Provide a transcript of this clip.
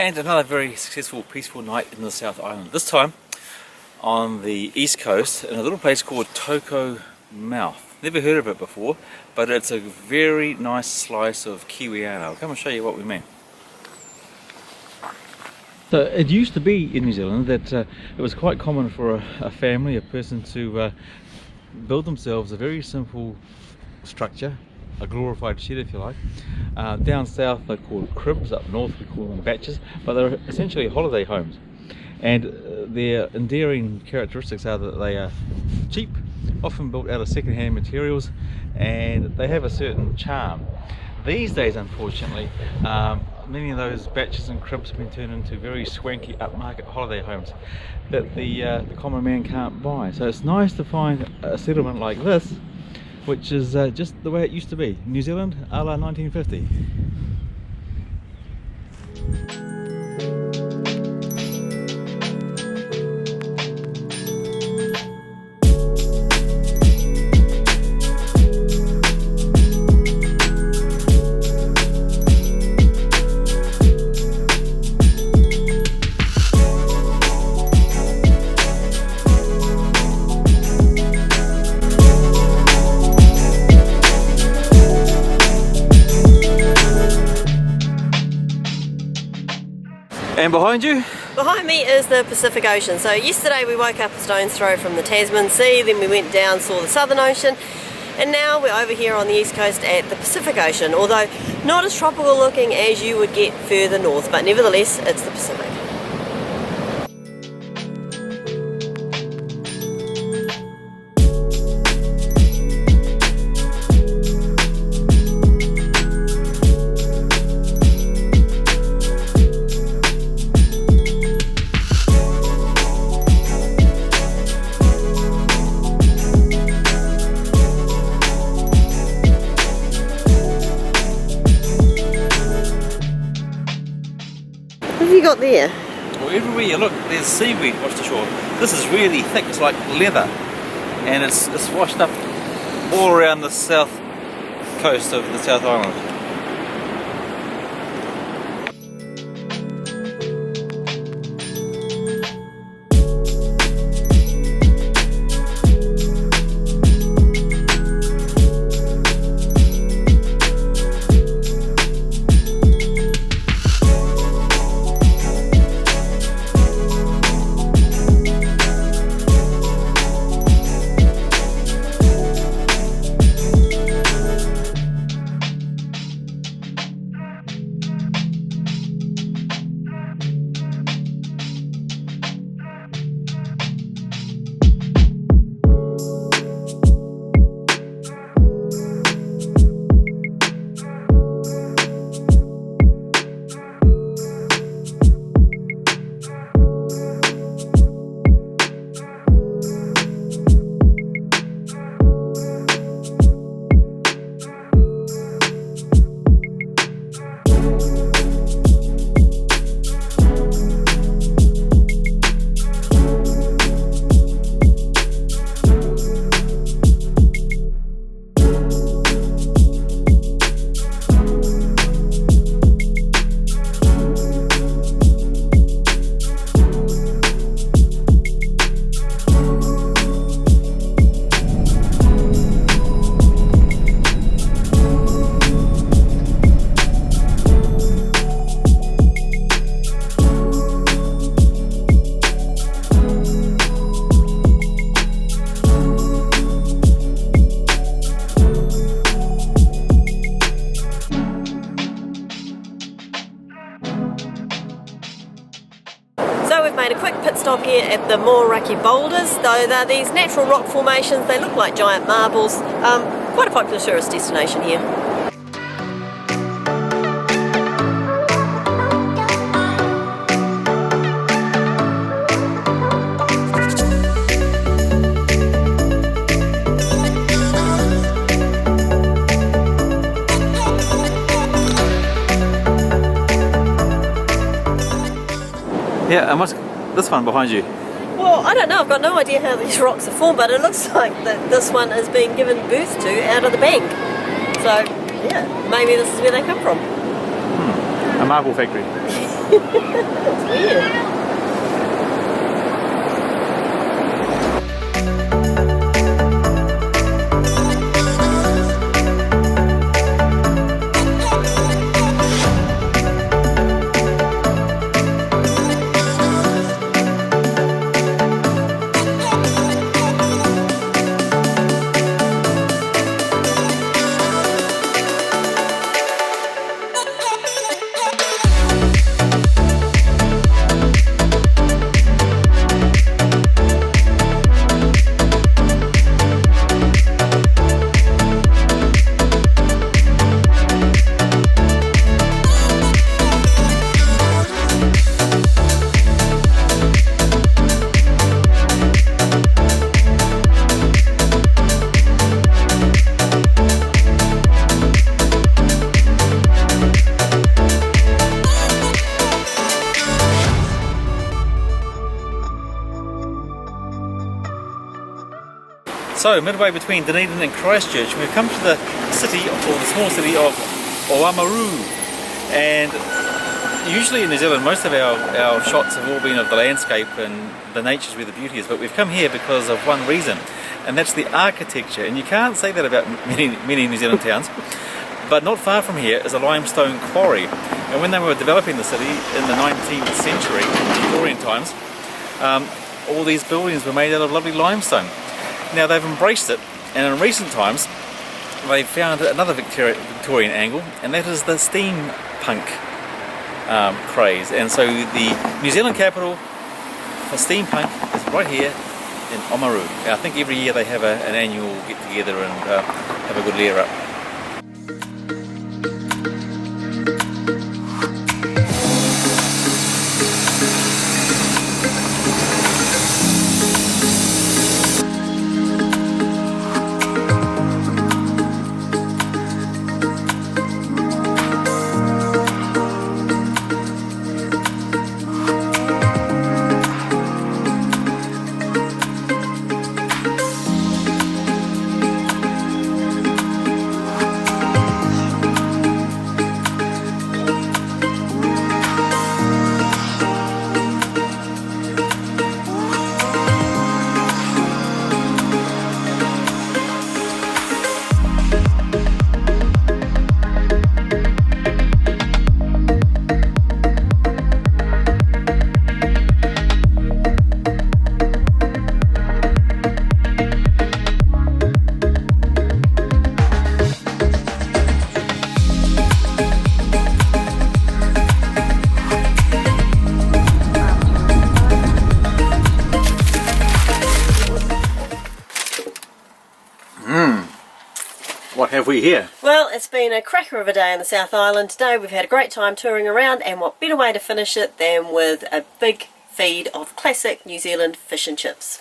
And another very successful, peaceful night in the South Island. This time on the east coast in a little place called Toko Mouth. Never heard of it before, but it's a very nice slice of Kiwi. I'll come and show you what we mean. So it used to be in New Zealand that it was quite common for a family, a person to build themselves a very simple structure, a glorified shed if you like. Down south they're called cribs, up north we call them baches, but they're essentially holiday homes. And their endearing characteristics are that they are cheap, often built out of second-hand materials, and they have a certain charm. These days, unfortunately, many of those baches and cribs have been turned into very swanky upmarket holiday homes that the common man can't buy. So it's nice to find a settlement like this, which is just the way it used to be. New Zealand a la 1950. And behind you? Behind me is the Pacific Ocean. So yesterday we woke up a stone's throw from the Tasman Sea, then we went down, saw the Southern Ocean, and now we're over here on the east coast at the Pacific Ocean, although not as tropical looking as you would get further north, but nevertheless it's the Pacific. What have you got there? Well, everywhere you look, there's seaweed washed ashore. This is really thick, it's like leather, and it's washed up all around the south coast of the South Island. We've made a quick pit stop here at the Moeraki Boulders. Though they're these natural rock formations, they look like giant marbles. Quite a popular tourist destination here. Yeah, and what's this one behind you? Well, I don't know, I've got no idea how these rocks are formed, but it looks like that this one has been given birth to out of the bank. So, yeah, maybe this is where they come from. A marble factory. That's weird. So, midway between Dunedin and Christchurch, we've come to the city, or the small city of Oamaru. And usually in New Zealand, most of our shots have all been of the landscape and the nature's where the beauty is, but we've come here because of one reason, and that's the architecture. And you can't say that about many New Zealand towns, but not far from here is a limestone quarry. And when they were developing the city in the 19th century, Victorian times, all these buildings were made out of lovely limestone. Now they've embraced it, and in recent times they've found another Victorian angle, and that is the steampunk craze. And so the New Zealand capital for steampunk is right here in Oamaru. And I think every year they have an annual get together and have a good layer up. What have we here? Well, it's been a cracker of a day in the South Island today. We've had a great time touring around, and what better way to finish it than with a big feed of classic New Zealand fish and chips.